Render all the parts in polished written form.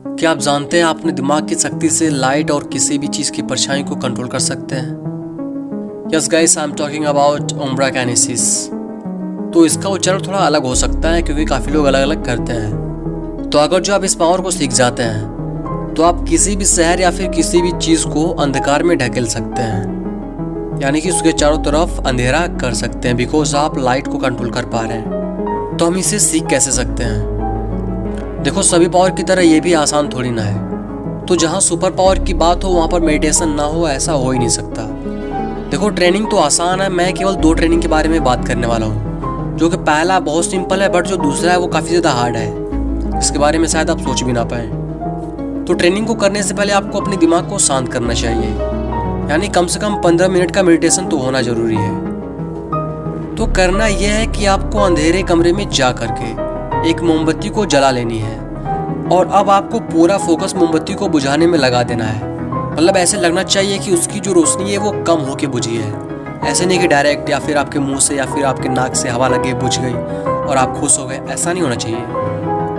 क्या आप जानते हैं आप अपने दिमाग की शक्ति से लाइट और किसी भी चीज़ की परछाई को कंट्रोल कर सकते हैं? Yes guys, I am talking about उम्ब्रा kinesis. तो इसका उच्चारण थोड़ा अलग हो सकता है क्योंकि काफ़ी लोग अलग अलग करते हैं। तो अगर जो आप इस पावर को सीख जाते हैं तो आप किसी भी शहर या फिर किसी भी चीज़ को अंधकार में ढकेल सकते हैं, यानी कि उसके चारों तरफ अंधेरा कर सकते हैं, बिकॉज आप लाइट को कंट्रोल कर पा रहे हैं। तो हम इसे सीख कैसे सकते हैं? देखो, सभी पावर की तरह ये भी आसान थोड़ी ना है। तो जहाँ सुपर पावर की बात हो वहाँ पर मेडिटेशन ना हो, ऐसा हो ही नहीं सकता। देखो, ट्रेनिंग तो आसान है। मैं केवल 2 ट्रेनिंग के बारे में बात करने वाला हूँ, जो कि पहला बहुत सिंपल है, बट जो दूसरा है वो काफ़ी ज़्यादा हार्ड है। इसके बारे में शायद आप सोच भी ना पाए। तो ट्रेनिंग को करने से पहले आपको अपने दिमाग को शांत करना चाहिए, यानी कम से कम 15 मिनट का मेडिटेशन तो होना ज़रूरी है। तो करना यह है कि आपको अंधेरे कमरे में जा करके एक मोमबत्ती को जला लेनी है और अब आपको पूरा फोकस मोमबत्ती को बुझाने में लगा देना है। मतलब ऐसे लगना चाहिए कि उसकी जो रोशनी है वो कम होके बुझी है। ऐसे नहीं कि डायरेक्ट या फिर आपके मुंह से या फिर आपके नाक से हवा लगे बुझ गई और आप खुश हो गए, ऐसा नहीं होना चाहिए।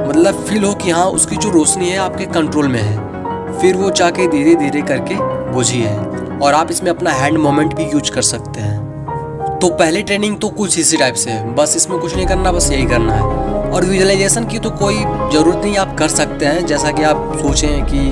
मतलब फील हो कि हाँ, उसकी जो रोशनी है आपके कंट्रोल में है, फिर वो जाके धीरे धीरे करके बुझी है। और आप इसमें अपना हैंड मोमेंट भी यूज कर सकते हैं। तो पहली ट्रेनिंग तो कुछ इसी टाइप से है, बस इसमें कुछ नहीं करना, बस यही करना है। और विजुअलाइजेशन की तो कोई ज़रूरत नहीं, आप कर सकते हैं। जैसा कि आप सोचें कि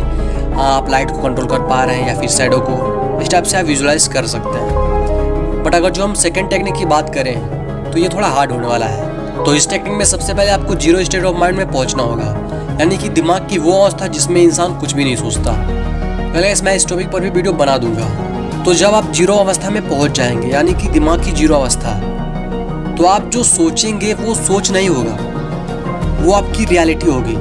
आप लाइट को कंट्रोल कर पा रहे हैं या फिर शैडो को, इस टाइप से आप विजुअलाइज कर सकते हैं। बट अगर जो हम सेकंड टेक्निक की बात करें तो ये थोड़ा हार्ड होने वाला है। तो इस टेक्निक में सबसे पहले आपको जीरो स्टेट ऑफ माइंड में पहुंचना होगा, यानी कि दिमाग की वो अवस्था जिसमें इंसान कुछ भी नहीं सोचता। पहले मैं इस टॉपिक पर भी वीडियो बना दूंगा। तो जब आप जीरो अवस्था में पहुंच जाएंगे, यानी कि दिमाग की जीरो अवस्था, तो आप जो सोचेंगे वो सोच नहीं होगा, वो आपकी रियलिटी होगी।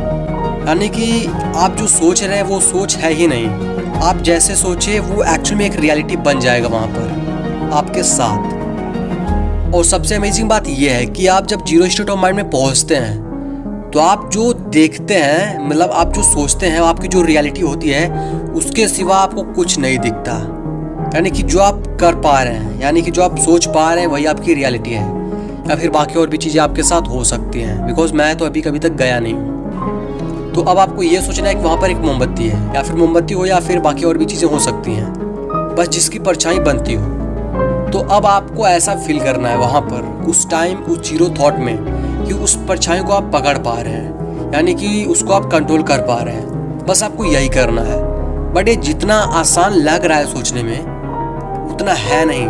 यानी कि आप जो सोच रहे हैं वो सोच है ही नहीं। आप जैसे सोचे वो एक्चुअल में एक रियलिटी बन जाएगा वहाँ पर आपके साथ। और सबसे अमेजिंग बात यह है कि आप जब जीरो स्टेट ऑफ माइंड में पहुँचते हैं तो आप जो देखते हैं, मतलब आप जो सोचते हैं, आपकी जो रियलिटी होती है उसके सिवा आपको कुछ नहीं दिखता। यानी कि जो आप कर पा रहे हैं, यानी कि जो आप सोच पा रहे हैं वही आपकी रियलिटी है, या फिर बाकी और भी चीज़ें आपके साथ हो सकती हैं। बिकॉज मैं तो अभी कभी तक गया नहीं हूँ। तो अब आपको ये सोचना है कि वहाँ पर एक मोमबत्ती है, या फिर मोमबत्ती हो या फिर बाकी और भी चीज़ें हो सकती हैं, बस जिसकी परछाई बनती हो। तो अब आपको ऐसा फील करना है वहाँ पर उस टाइम, उस जीरो थॉट में, कि उस परछाई को आप पकड़ पा रहे हैं, यानी कि उसको आप कंट्रोल कर पा रहे हैं। बस आपको यही करना है। बट ये जितना आसान लग रहा है सोचने में, उतना है नहीं।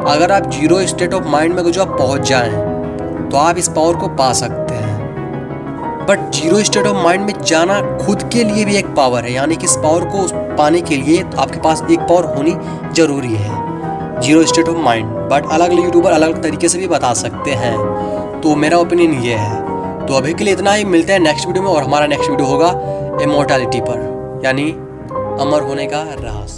अगर आप जीरो स्टेट ऑफ माइंड में जो आप पहुंच जाएं तो आप इस पावर को पा सकते हैं। But zero state of mind में जाना खुद के लिए भी एक पावर है, यानी कि इस पावर को पाने के लिए आपके पास एक पावर होनी जरूरी है, zero state of mind. But अलग अलग यूट्यूबर अलग अलग तरीके से भी बता सकते हैं। तो मेरा ओपिनियन ये है। तो अभी के लिए इतना ही, मिलते हैं नेक्स्ट वीडियो में। और हमारा नेक्स्ट वीडियो होगा इमॉर्टैलिटी पर, यानी अमर होने का राज।